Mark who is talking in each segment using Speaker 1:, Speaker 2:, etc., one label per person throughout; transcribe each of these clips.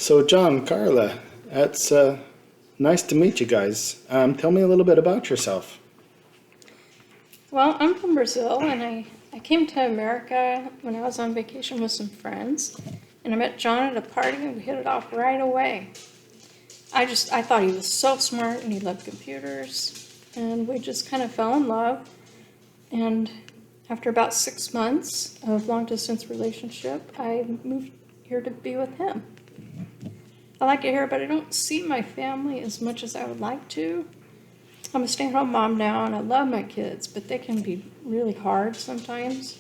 Speaker 1: So, John, Carla, that's nice to meet you guys. Tell me a little bit about yourself.
Speaker 2: Well, I'm from Brazil, and I came to America when I was on vacation with some friends, and I met John at a party, and we hit it off right away. I thought he was so smart, and he loved computers, and we just kind of fell in love. And after about 6 months of long-distance relationship, I moved here to be with him. I like it here, but I don't see my family as much as I would like to. I'm a stay-at-home mom now, and I love my kids, but they can be really hard sometimes.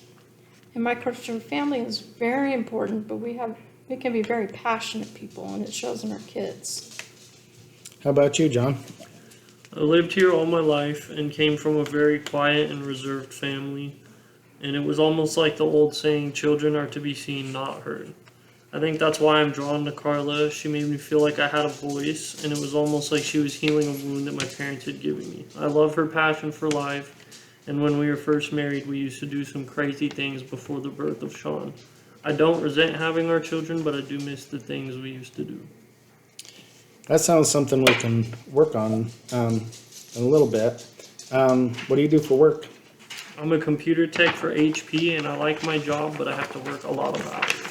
Speaker 2: And my Christian family is very important, but we can be very passionate people, and it shows in our kids.
Speaker 1: How about you, John?
Speaker 3: I lived here all my life and came from a very quiet and reserved family. And it was almost like the old saying, children are to be seen, not heard. I think that's why I'm drawn to Carla. She made me feel like I had a voice, and it was almost like she was healing a wound that my parents had given me. I love her passion for life, and when we were first married, we used to do some crazy things before the birth of Sean. I don't resent having our children, but I do miss the things we used to do.
Speaker 1: That sounds something we can work on in a little bit. What do you do for work?
Speaker 3: I'm a computer tech for HP, and I like my job, but I have to work a lot of hours.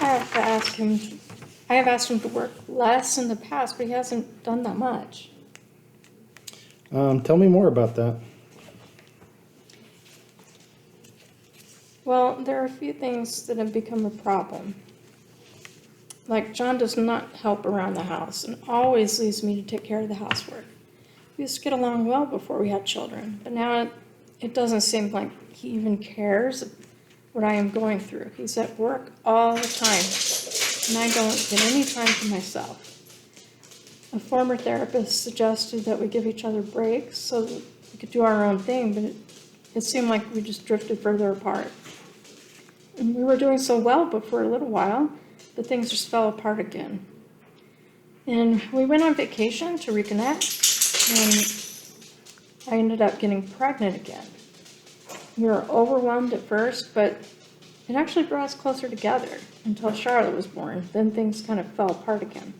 Speaker 2: I have asked him to work less in the past, but he hasn't done that much.
Speaker 1: Tell me more about that.
Speaker 2: Well, there are a few things that have become a problem. Like, John does not help around the house and always leaves me to take care of the housework. We used to get along well before we had children, but now it doesn't seem like he even cares what I am going through. He's at work all the time, and I don't get any time for myself. A former therapist suggested that we give each other breaks so that we could do our own thing, but it seemed like we just drifted further apart. And we were doing so well, but for a little while, but things just fell apart again. And we went on vacation to reconnect, and I ended up getting pregnant again. We were overwhelmed at first, but it actually brought us closer together until Charlotte was born. Then things kind of fell apart again.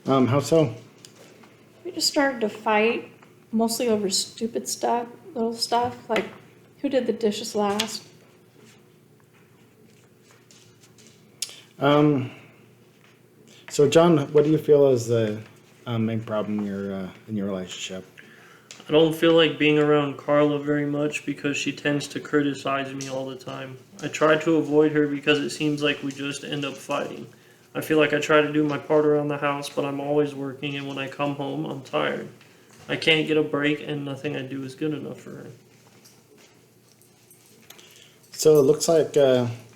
Speaker 1: How so?
Speaker 2: We just started to fight, mostly over stupid stuff, little stuff, like who did the dishes last.
Speaker 1: So, John, what do you feel is the main problem in your relationship?
Speaker 3: I don't feel like being around Carla very much because she tends to criticize me all the time. I try to avoid her because it seems like we just end up fighting. I feel like I try to do my part around the house, but I'm always working, and when I come home, I'm tired. I can't get a break, and nothing I do is good enough for her.
Speaker 1: So it looks like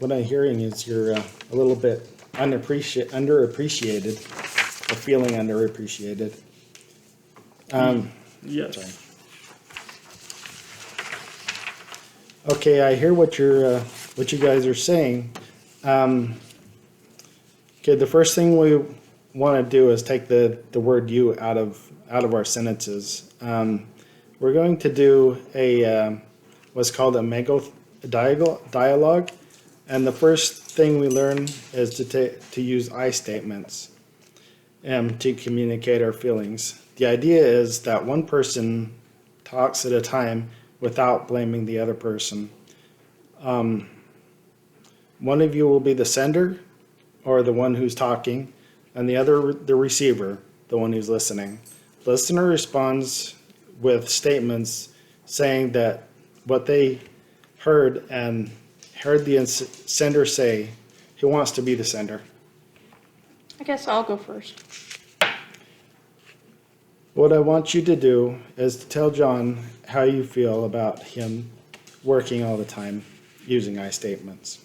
Speaker 1: what I'm hearing is you're a little bit underappreciated, or feeling underappreciated.
Speaker 3: Yes.
Speaker 1: Sorry. Okay, I hear what you guys are saying. Okay, the first thing we want to do is take the word "you" out of our sentences. We're going to do a what's called a dialogue, and the first thing we learn is to use I statements to communicate our feelings. The idea is that one person talks at a time without blaming the other person. One of you will be the sender, or the one who's talking, and the other the receiver, the one who's listening. The listener responds with statements saying that what they heard and heard the sender say. Who wants to be the sender?
Speaker 2: I guess I'll go first.
Speaker 1: What I want you to do is to tell John how you feel about him working all the time using I statements.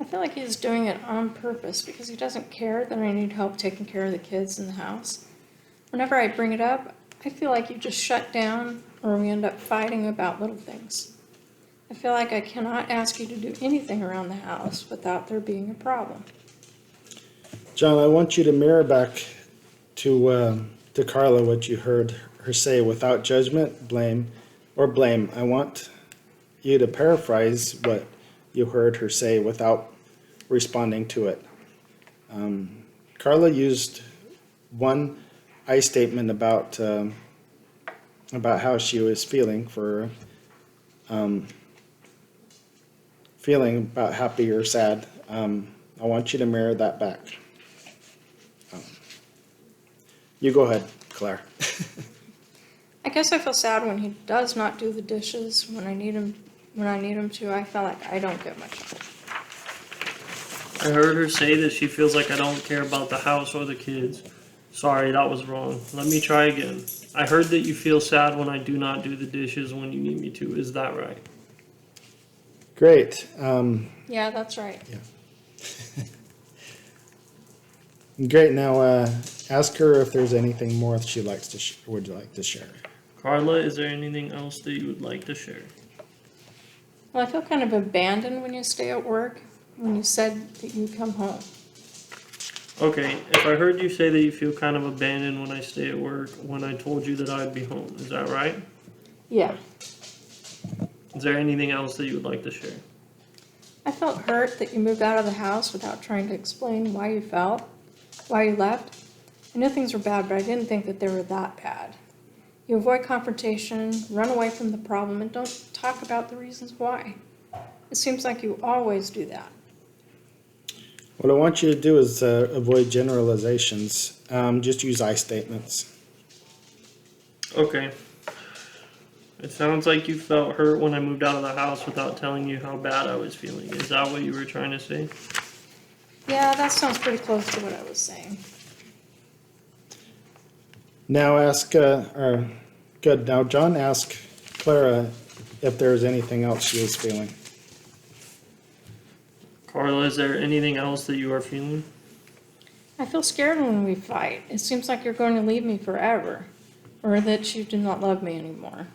Speaker 2: I feel like he's doing it on purpose because he doesn't care that I need help taking care of the kids in the house. Whenever I bring it up, I feel like you just shut down or we end up fighting about little things. I feel like I cannot ask you to do anything around the house without there being a problem.
Speaker 1: John, I want you to mirror back to Carla what you heard her say without judgment, blame. I want you to paraphrase what you heard her say without responding to it. Carla used one I statement about how she was feeling feeling about happy or sad. I want you to mirror that back. You go ahead, Claire.
Speaker 2: I guess I feel sad when he does not do the dishes when I need him to. I feel like I don't get much help.
Speaker 3: I heard her say that she feels like I don't care about the house or the kids. Sorry, that was wrong. Let me try again. I heard that you feel sad when I do not do the dishes when you need me to. Is that right?
Speaker 1: Great.
Speaker 2: Yeah, that's right.
Speaker 1: Great. Now, ask her if there's anything more she likes to would like to share.
Speaker 3: Carla, is there anything else that you would like to share?
Speaker 2: Well, I feel kind of abandoned when you stay at work, when you said that you come home.
Speaker 3: Okay, if I heard you say that you feel kind of abandoned when I stay at work, when I told you that I'd be home, is that right?
Speaker 2: Yeah.
Speaker 3: Is there anything else that you would like to share?
Speaker 2: I felt hurt that you moved out of the house without trying to explain why you left. I knew things were bad, but I didn't think that they were that bad. You avoid confrontation, run away from the problem, and don't talk about the reasons why. It seems like you always do that.
Speaker 1: What I want you to do is avoid generalizations. Just use I statements.
Speaker 3: Okay. It sounds like you felt hurt when I moved out of the house without telling you how bad I was feeling. Is that what you were trying to say?
Speaker 2: Yeah, that sounds pretty close to what I was saying.
Speaker 1: Now good. Now, John asked Clara if there's anything else she was feeling.
Speaker 3: Carla, is there anything else that you are feeling?
Speaker 2: I feel scared when we fight. It seems like you're going to leave me forever, or that you do not love me anymore.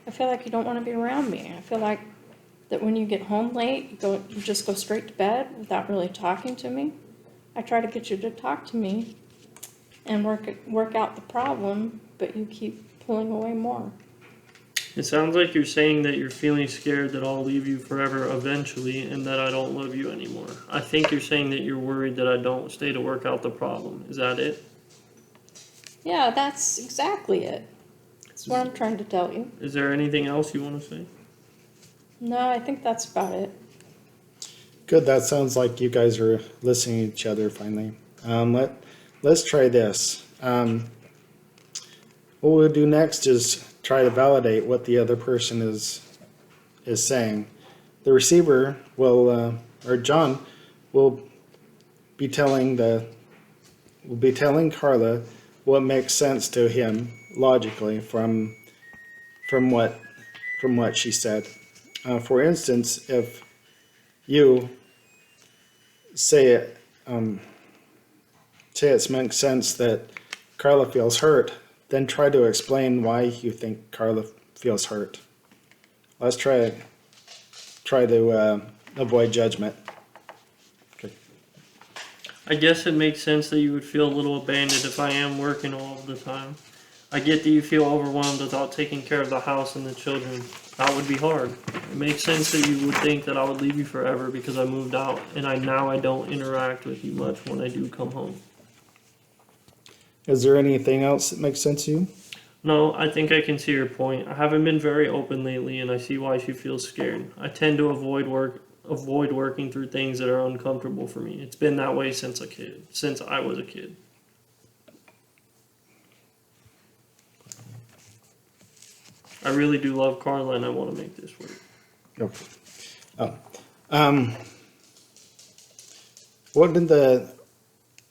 Speaker 2: I feel like you don't want to be around me. I feel like that when you get home late, you just go straight to bed without really talking to me. I try to get you to talk to me and work out the problem, but you keep pulling away more.
Speaker 3: It sounds like you're saying that you're feeling scared that I'll leave you forever eventually and that I don't love you anymore. I think you're saying that you're worried that I don't stay to work out the problem. Is that it?
Speaker 2: Yeah, that's exactly it. That's what I'm trying to tell you.
Speaker 3: Is there anything else you want to say?
Speaker 2: No, I think that's about it.
Speaker 1: Good. That sounds like you guys are listening to each other finally. Let's try this. What we'll do next is try to validate what the other person is saying. The receiver will, or John, will be telling Carla what makes sense to him logically from what she said. For instance, if you say it makes sense that Carla feels hurt, then try to explain why you think Carla feels hurt. Let's try to avoid judgment. Okay.
Speaker 3: I guess it makes sense that you would feel a little abandoned if I am working all of the time. I get that you feel overwhelmed without taking care of the house and the children. That would be hard. It makes sense that you would think that I would leave you forever because I moved out and I don't interact with you much when I do come home.
Speaker 1: Is there anything else that makes sense to you?
Speaker 3: No, I think I can see your point. I haven't been very open lately and I see why she feels scared. I tend to avoid working through things that are uncomfortable for me. It's been that way since I was a kid. I really do love Carla and I want to make this work.
Speaker 1: Okay.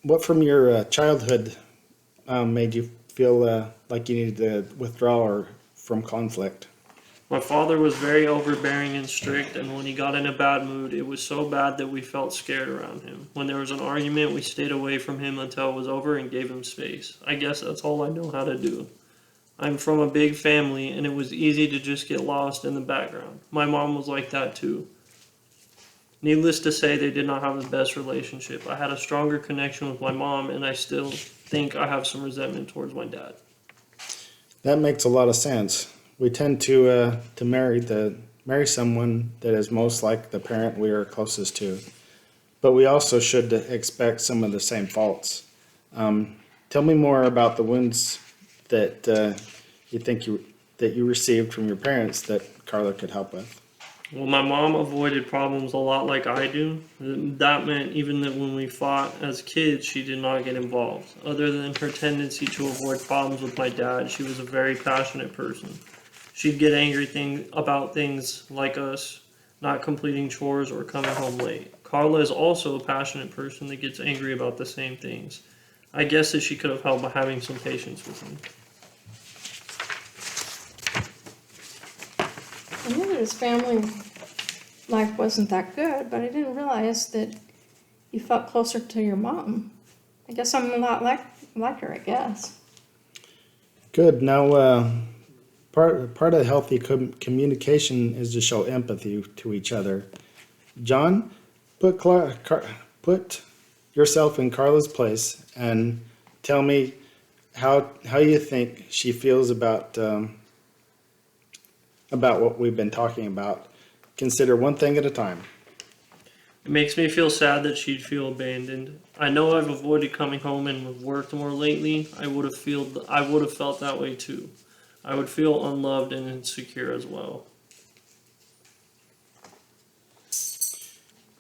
Speaker 1: What from your childhood made you feel like you needed to withdraw from conflict?
Speaker 3: My father was very overbearing and strict, and when he got in a bad mood, it was so bad that we felt scared around him. When there was an argument, we stayed away from him until it was over and gave him space. I guess that's all I know how to do. I'm from a big family, and it was easy to just get lost in the background. My mom was like that too. Needless to say, they did not have the best relationship. I had a stronger connection with my mom, and I still think I have some resentment towards my dad.
Speaker 1: That makes a lot of sense. We tend to marry someone that is most like the parent we are closest to. but we also should expect some of the same faults. Tell me more about the wounds that you think you received from your parents that Carla could help with.
Speaker 3: Well, my mom avoided problems a lot like I do. That meant even that when we fought as kids, she did not get involved. Other than her tendency to avoid problems with my dad, she was a very passionate person. She'd get angry about things like us not completing chores or coming home late. Carla is also a passionate person that gets angry about the same things. I guess that she could have helped by having some patience with me.
Speaker 2: I knew that his family life wasn't that good, but I didn't realize that you felt closer to your mom. I guess I'm a lot like her, I guess.
Speaker 1: Good. Now, part of healthy communication is to show empathy to each other. John, put yourself in Carla's place and tell me how you think she feels about what we've been talking about. Consider one thing at a time.
Speaker 3: It makes me feel sad that she'd feel abandoned. I know I've avoided coming home and have worked more lately. I would have felt that way too. I would feel unloved and insecure as well.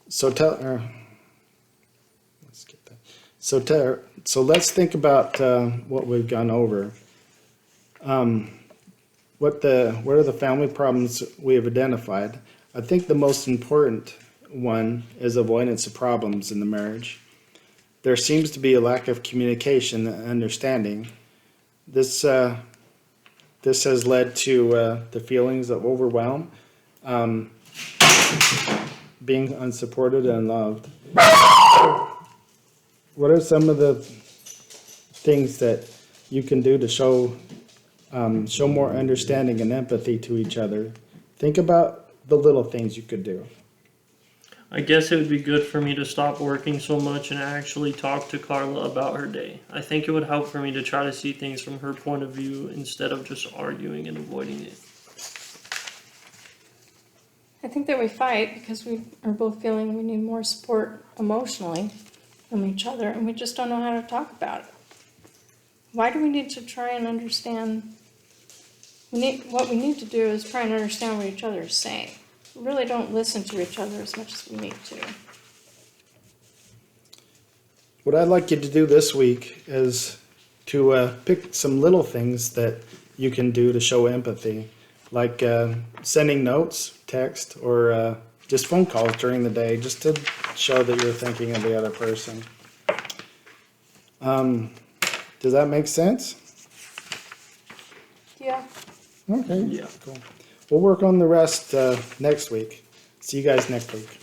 Speaker 1: So let's get that. So let's think about what we've gone over. What are the family problems we have identified? I think the most important one is avoidance of problems in the marriage. There seems to be a lack of communication and understanding. This has led to the feelings of overwhelm, being unsupported and unloved. What are some of the things that you can do to show more understanding and empathy to each other? Think about the little things you could do.
Speaker 3: I guess it would be good for me to stop working so much and actually talk to Carla about her day. I think it would help for me to try to see things from her point of view instead of just arguing and avoiding it.
Speaker 2: I think that we fight because we are both feeling we need more support emotionally from each other, and we just don't know how to talk about it. Why do we need to try and understand? What we need to do is try and understand what each other is saying. We really don't listen to each other as much as we need to.
Speaker 1: What I'd like you to do this week is to pick some little things that you can do to show empathy, like sending notes, text, or just phone calls during the day, just to show that you're thinking of the other person. Does that make sense?
Speaker 2: Yeah.
Speaker 1: Okay.
Speaker 3: Yeah.
Speaker 1: Cool. We'll work on the rest next week. See you guys next week.